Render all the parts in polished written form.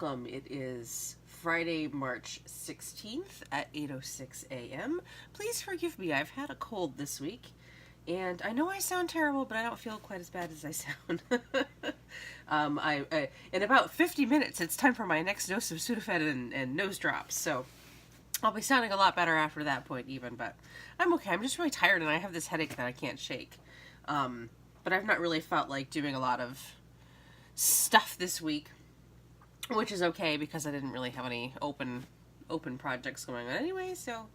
welcome. It is Friday, March 16th at 8:06 a.m. Please forgive me, I've had a cold this week, and I know I sound terrible, but I don't feel quite as bad as I sound. In about 50 minutes, it's time for my next dose of Sudafed and nose drops, so I'll be sounding a lot better after that point even, but I'm okay. I'm just really tired, and I have this headache that I can't shake. But I've not really felt like doing a lot of stuff this week, which is okay because I didn't really have any open projects going on anyway, so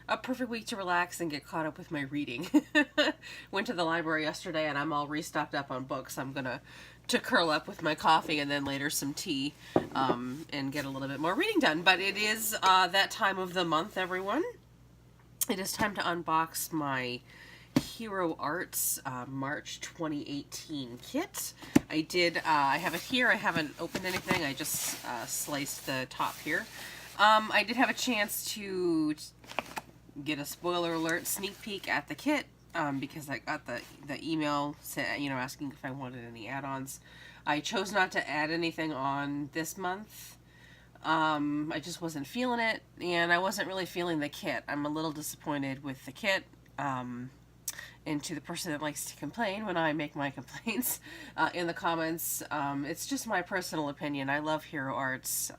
a perfect week to relax and get caught up with my reading. Went to the library yesterday and I'm all restocked up on books. I'm gonna curl up with my coffee and then later some tea and get a little bit more reading done. But it is that time of the month, everyone. It is time to unbox my Hero Arts March 2018 kit. I have it here. I haven't opened anything. I just sliced the top here. I did have a chance to get a spoiler alert sneak peek at the kit because I got the email asking if I wanted any add-ons. I chose not to add anything on this month. I just wasn't feeling it, and I wasn't really feeling the kit. I'm a little disappointed with the kit. And to the person that likes to complain when I make my complaints in the comments, it's just my personal opinion. I love Hero Arts.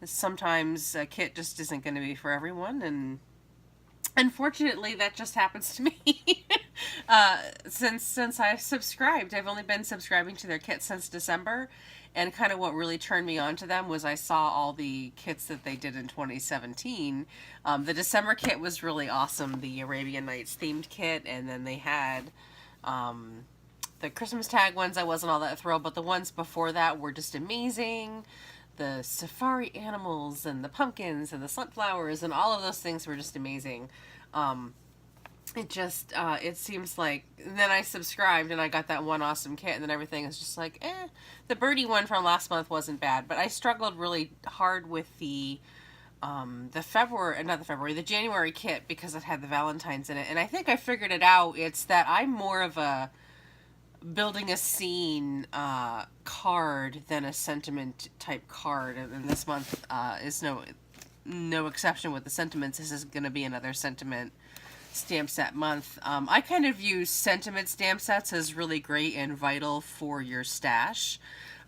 Sometimes a kit just isn't going to be for everyone, and unfortunately that just happens to me. Since I've subscribed, I've only been subscribing to their kit since December, and kind of what really turned me on to them was I saw all the kits that they did in 2017. The December kit was really awesome, the Arabian Nights themed kit, and then they had the Christmas tag ones. I wasn't all that thrilled, but the ones before that were just amazing. The safari animals and the pumpkins and the sunflowers and all of those things were just amazing. It seems like, and then I subscribed and I got that one awesome kit, and then everything is just like, eh. The birdie one from last month wasn't bad, but I struggled really hard with the January kit because it had the Valentines in it, and I think I figured it out. It's that I'm more of a building a scene card than a sentiment type card, and this month is no exception with the sentiments. This is going to be another sentiment stamp set month. I kind of view sentiment stamp sets as really great and vital for your stash,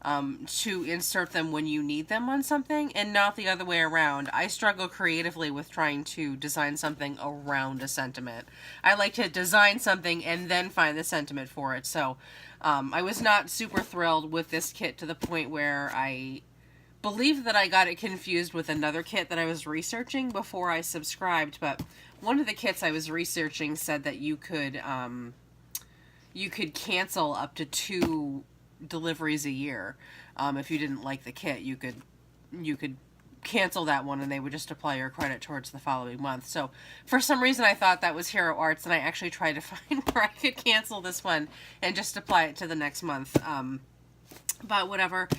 to insert them when you need them on something, and not the other way around. I struggle creatively with trying to design something around a sentiment. I like to design something and then find the sentiment for it. So I was not super thrilled with this kit, to the point where I believe that I got it confused with another kit that I was researching before I subscribed. But one of the kits I was researching said that you could cancel up to 2 deliveries a year. If you didn't like the kit, you could cancel that one and they would just apply your credit towards the following month. So for some reason I thought that was Hero Arts, and I actually tried to find where I could cancel this one and just apply it to the next month. But whatever.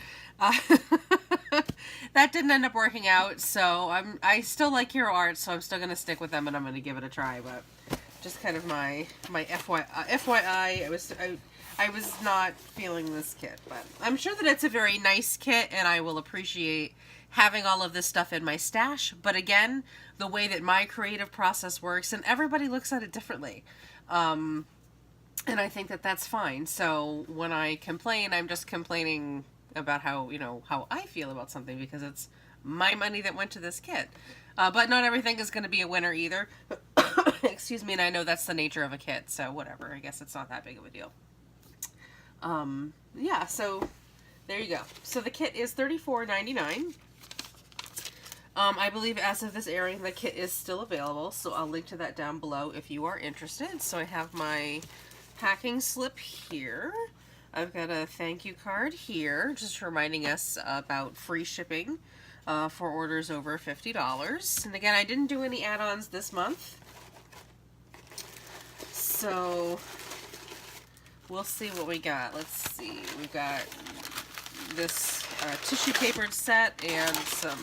That didn't end up working out, so I still like Hero Arts, so I'm still going to stick with them and I'm going to give it a try. But just kind of my FYI, I was not feeling this kit, but I'm sure that it's a very nice kit, and I will appreciate having all of this stuff in my stash. But again, the way that my creative process works, and everybody looks at it differently, and I think that that's fine. So when I complain, I'm just complaining about how I feel about something, because it's my money that went to this kit. But not everything is going to be a winner either. Excuse me, and I know that's the nature of a kit, so whatever. I guess it's not that big of a deal. Yeah, so there you go. So the kit is $34.99. I believe as of this airing, the kit is still available, so I'll link to that down below if you are interested. So I have my packing slip here. I've got a thank you card here, just reminding us about free shipping for orders over $50. And again, I didn't do any add-ons this month, so we'll see what we got. Let's see. We've got this tissue papered set and some...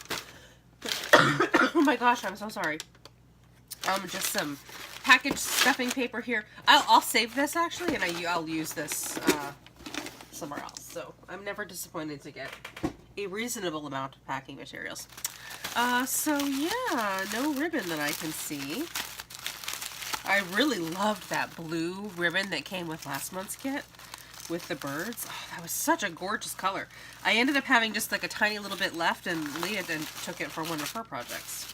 oh my gosh, I'm so sorry. Just some packaged stuffing paper here. I'll save this actually, and I'll use this somewhere else. So I'm never disappointed to get a reasonable amount of packing materials. So yeah, no ribbon that I can see. I really loved that blue ribbon that came with last month's kit with the birds. Oh, that was such a gorgeous color. I ended up having just like a tiny little bit left, and Leah then took it for one of her projects.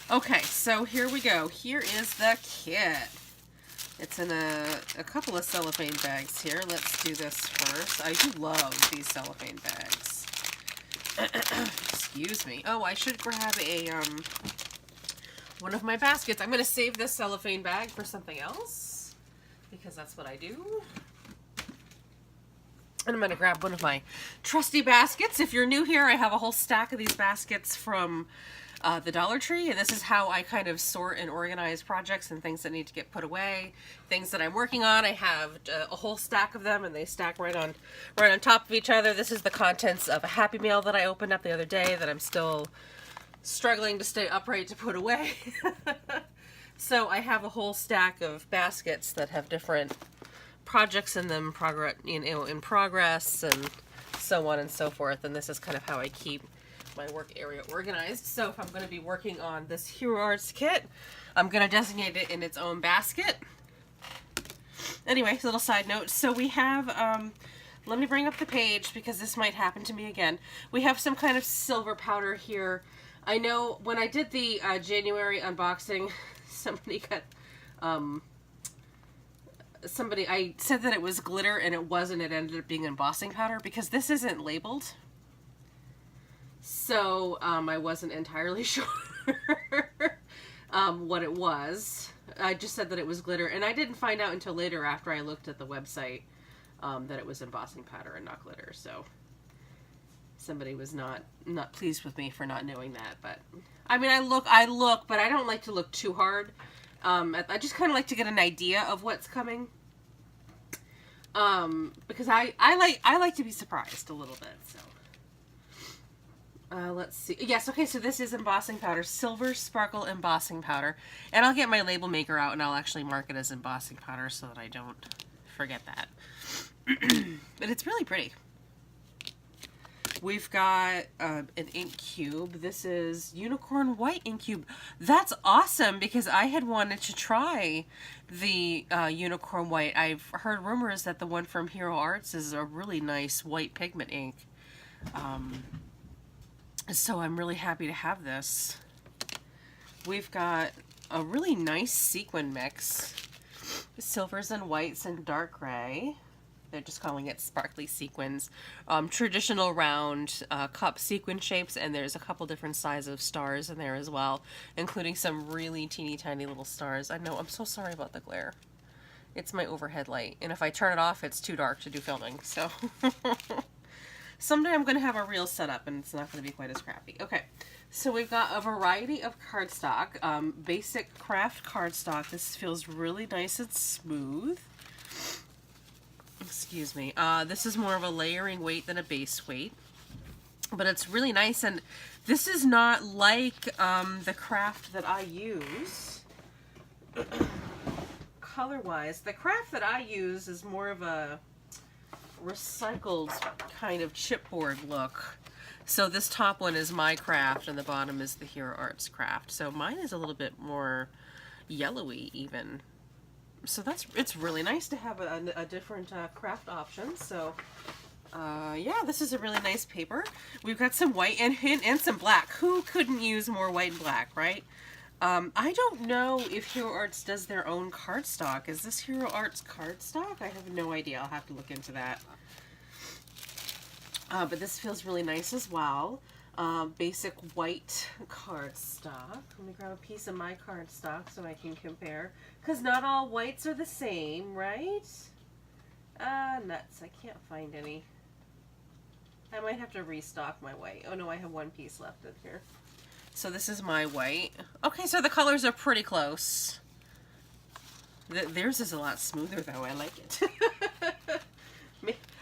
Okay, so here we go. Here is the kit. It's in a couple of cellophane bags here. Let's do this first. I do love these cellophane bags. Excuse me. Oh, I should grab a one of my baskets. I'm going to save this cellophane bag for something else because that's what I do. And I'm going to grab one of my trusty baskets. If you're new here, I have a whole stack of these baskets from the Dollar Tree, and this is how I kind of sort and organize projects and things that need to get put away, things that I'm working on. I have a whole stack of them, and they stack right on top of each other. This is the contents of a Happy Meal that I opened up the other day that I'm still struggling to stay upright to put away. So I have a whole stack of baskets that have different projects in them, in progress, and so on and so forth. And this is kind of how I keep my work area organized. So if I'm going to be working on this Hero Arts kit, I'm going to designate it in its own basket. Anyway, little side note. So we have, let me bring up the page because this might happen to me again. We have some kind of silver powder here. I know when I did the January unboxing, somebody got, I said that it was glitter and it wasn't. It ended up being embossing powder because this isn't labeled. So, I wasn't entirely sure what it was. I just said that it was glitter, and I didn't find out until later after I looked at the website that it was embossing powder and not glitter. So, somebody was not pleased with me for not knowing that. But, I mean, I look, but I don't like to look too hard. I just kind of like to get an idea of what's coming. Because I like to be surprised a little bit, so. Let's see. Yes, okay, so this is embossing powder. Silver Sparkle embossing powder. And I'll get my label maker out and I'll actually mark it as embossing powder so that I don't forget that. But it's really pretty. We've got an ink cube. This is Unicorn White ink cube. That's awesome because I had wanted to try the Unicorn White. I've heard rumors that the one from Hero Arts is a really nice white pigment ink. So I'm really happy to have this. We've got a really nice sequin mix. Silvers and whites and dark gray. They're just calling it sparkly sequins. Traditional round cup sequin shapes, and there's a couple different sizes of stars in there as well, including some really teeny tiny little stars. I know, I'm so sorry about the glare. It's my overhead light, and if I turn it off, it's too dark to do filming, so... Someday I'm going to have a real setup and it's not going to be quite as crappy. Okay, so we've got a variety of cardstock. Basic craft cardstock. This feels really nice and smooth. Excuse me. This is more of a layering weight than a base weight. But it's really nice, and this is not like the craft that I use. Color-wise, the craft that I use is more of a recycled kind of chipboard look. So this top one is my craft and the bottom is the Hero Arts craft. So mine is a little bit more yellowy even. So it's really nice to have a different craft option. So yeah, this is a really nice paper. We've got some white and some black. Who couldn't use more white and black, right? I don't know if Hero Arts does their own cardstock. Is this Hero Arts cardstock? I have no idea. I'll have to look into that. But this feels really nice as well. Basic white cardstock. Let me grab a piece of my cardstock so I can compare. Because not all whites are the same, right? Nuts. I can't find any. I might have to restock my white. Oh no, I have one piece left in here. So this is my white. Okay, so the colors are pretty close. Theirs is a lot smoother though. I like it.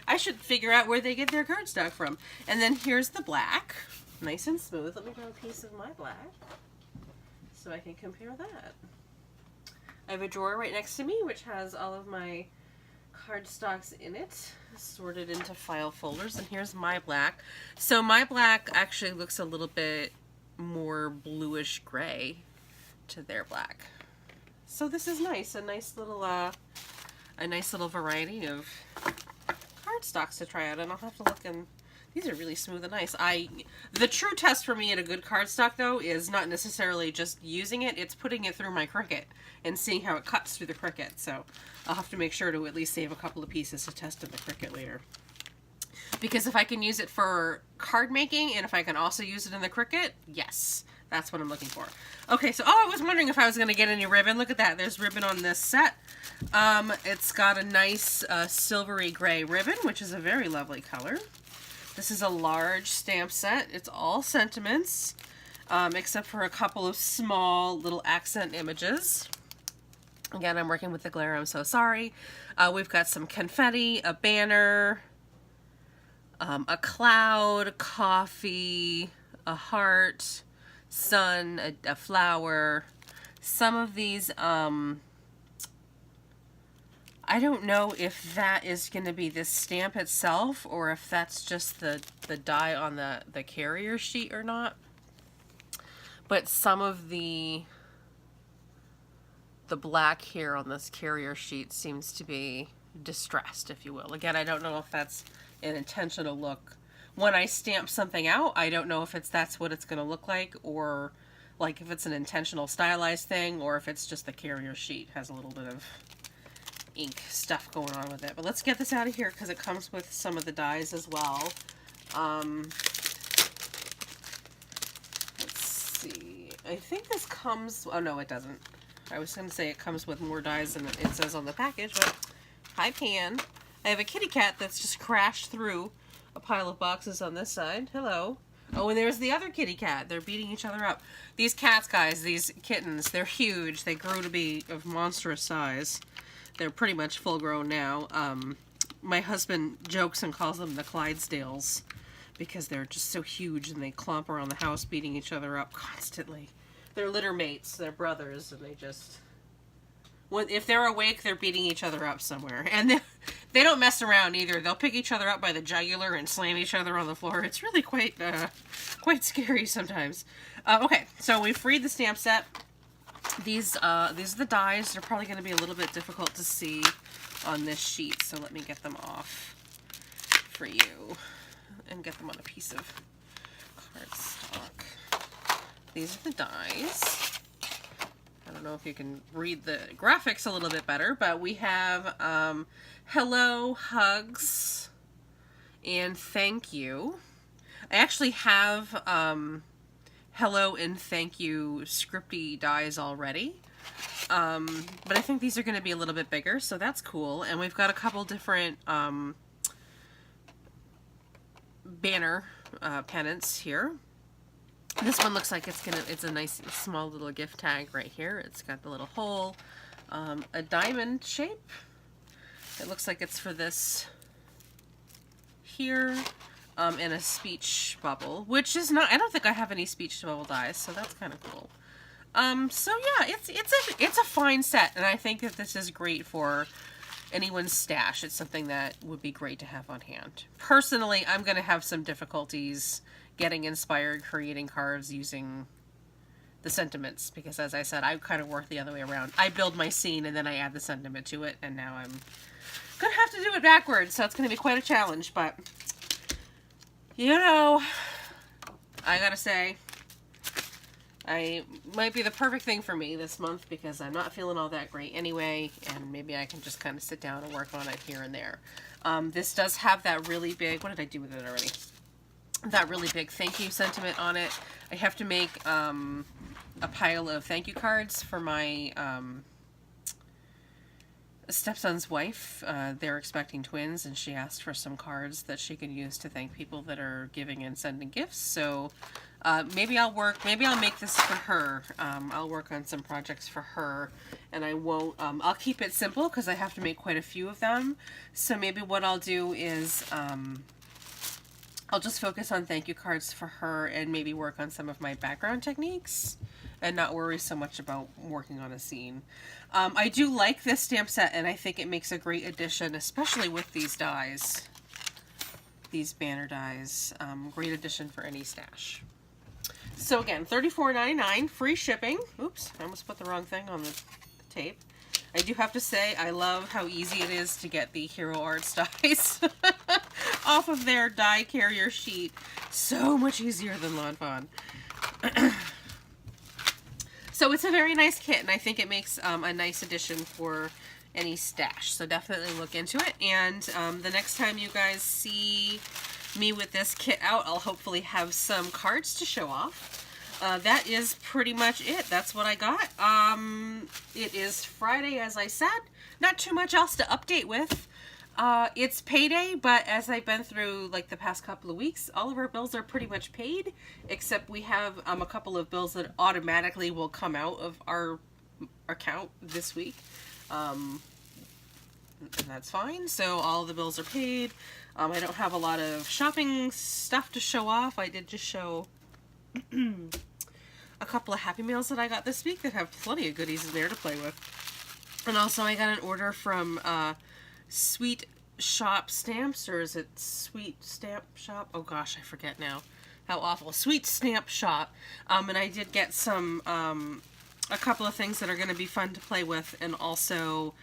I should figure out where they get their cardstock from. And then here's the black. Nice and smooth. Let me grab a piece of my black so I can compare that. I have a drawer right next to me which has all of my cardstocks in it, sorted into file folders, and here's my black. So my black actually looks a little bit more bluish gray to their black. So this is nice, a nice little variety of cardstocks to try out, and I'll have to look, and these are really smooth and nice. The true test for me at a good cardstock, though, is not necessarily just using it, it's putting it through my Cricut and seeing how it cuts through the Cricut. So I'll have to make sure to at least save a couple of pieces to test in the Cricut later. Because if I can use it for card making, and if I can also use it in the Cricut, yes, that's what I'm looking for. Okay, so, I was wondering if I was going to get any ribbon. Look at that, there's ribbon on this set. It's got a nice silvery gray ribbon, which is a very lovely color. This is a large stamp set. It's all sentiments, except for a couple of small little accent images. Again, I'm working with the glare, I'm so sorry. We've got some confetti, a banner, a cloud, coffee, a heart, sun, a flower. Some of these, I don't know if that is going to be the stamp itself or if that's just the die on the carrier sheet or not. But some of the black here on this carrier sheet seems to be distressed, if you will. Again, I don't know if that's an intentional look. When I stamp something out, I don't know if that's what it's going to look like, or like if it's an intentional stylized thing, or if it's just the carrier sheet has a little bit of ink stuff going on with it. But let's get this out of here because it comes with some of the dies as well. Let's see. I think this comes... Oh, no, it doesn't. I was going to say it comes with more dies than it says on the package, but hi, Pan. I have a kitty cat that's just crashed through a pile of boxes on this side. Hello. Oh, and there's the other kitty cat. They're beating each other up. These cats, guys, these kittens, they're huge. They grew to be of monstrous size. They're pretty much full grown now. My husband jokes and calls them the Clydesdales because they're just so huge and they clomp around the house beating each other up constantly. They're litter mates, they're brothers, and they just... if they're awake, they're beating each other up somewhere. And they don't mess around either. They'll pick each other up by the jugular and slam each other on the floor. It's really quite scary sometimes. Okay, so we freed the stamp set. These are the dies. They're probably going to be a little bit difficult to see on this sheet, so let me get them off for you and get them on a piece of cardstock. These are the dies. I don't know if you can read the graphics a little bit better, but we have hello, hugs, and thank you. I actually have hello and thank you scripty dies already, but I think these are going to be a little bit bigger, so that's cool. And we've got a couple different banner pennants here. This one looks like it's a nice small little gift tag right here. It's got the little hole, a diamond shape. It looks like it's for this here, and a speech bubble, which is not, I don't think I have any speech bubble dies, so that's kind of cool. So yeah, it's a fine set, and I think that this is great for anyone's stash. It's something that would be great to have on hand. Personally, I'm going to have some difficulties getting inspired creating cards using the sentiments, because as I said, I kind of work the other way around. I build my scene and then I add the sentiment to it, and now I'm gonna have to do it backwards, so it's gonna be quite a challenge. But you know, I gotta say, I might be the perfect thing for me this month because I'm not feeling all that great anyway, and maybe I can just kind of sit down and work on it here and there. This does have that really big, what did I do with it already? That really big thank you sentiment on it. I have to make a pile of thank you cards for my stepson's wife. They're expecting twins, and she asked for some cards that she can use to thank people that are giving and sending gifts. So maybe I'll make this for her. I'll work on some projects for her, and I won't, I'll keep it simple because I have to make quite a few of them. So maybe what I'll do is I'll just focus on thank you cards for her and maybe work on some of my background techniques and not worry so much about working on a scene. I do like this stamp set, and I think it makes a great addition, especially with these dies. These banner dies. Great addition for any stash. So again, $34.99, free shipping. Oops, I almost put the wrong thing on the tape. I do have to say, I love how easy it is to get the Hero Arts dies off of their die carrier sheet. So much easier than Lawn Fawn. So it's a very nice kit, and I think it makes a nice addition for any stash. So definitely look into it. And the next time you guys see me with this kit out, I'll hopefully have some cards to show off. That is pretty much it. That's what I got. It is Friday, as I said. Not too much else to update with. It's payday, but as I've been through like the past couple of weeks, all of our bills are pretty much paid, except we have a couple of bills that automatically will come out of our account this week. And that's fine. So all the bills are paid. I don't have a lot of shopping stuff to show off. I did just show a couple of Happy Meals that I got this week that have plenty of goodies in there to play with. And also I got an order from Sweet Shop Stamps, or is it Sweet Stamp Shop? Oh gosh, I forget now. How awful. Sweet Stamp Shop. And I did get some, a couple of things that are going to be fun to play with, and also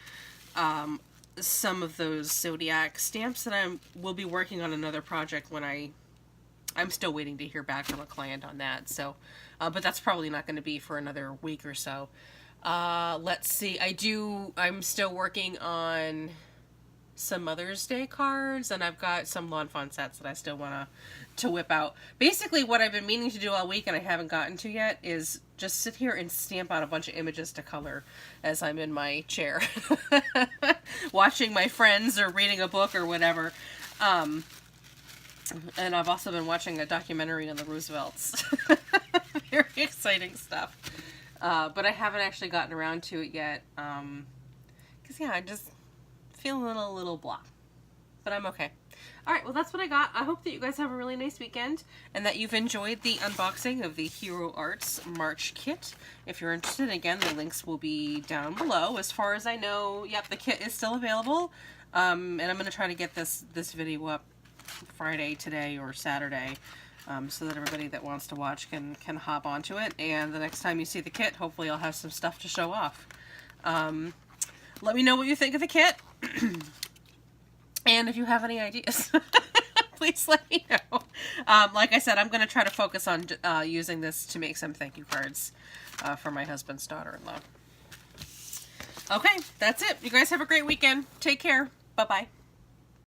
some of those Zodiac stamps that I will be working on another project when I'm still waiting to hear back from a client on that. So, but that's probably not going to be for another week or so. Let's see. I'm still working on some Mother's Day cards, and I've got some Lawn Fawn sets that I still want to whip out. Basically, what I've been meaning to do all week and I haven't gotten to yet is just sit here and stamp out a bunch of images to color as I'm in my chair, watching my friends or reading a book or whatever. And I've also been watching a documentary on the Roosevelts. Very exciting stuff. But I haven't actually gotten around to it yet. Because, yeah, I'm just feeling a little blah. But I'm okay. Alright, well that's what I got. I hope that you guys have a really nice weekend, and that you've enjoyed the unboxing of the Hero Arts March kit. If you're interested, again, the links will be down below. As far as I know, yep, the kit is still available. And I'm going to try to get this video up Friday, today, or Saturday, so that everybody that wants to watch can hop onto it. And the next time you see the kit, hopefully I'll have some stuff to show off. Let me know what you think of the kit. And if you have any ideas, please let me know. Like I said, I'm going to try to focus on using this to make some thank you cards for my husband's daughter-in-law. Okay, that's it. You guys have a great weekend. Take care. Bye-bye.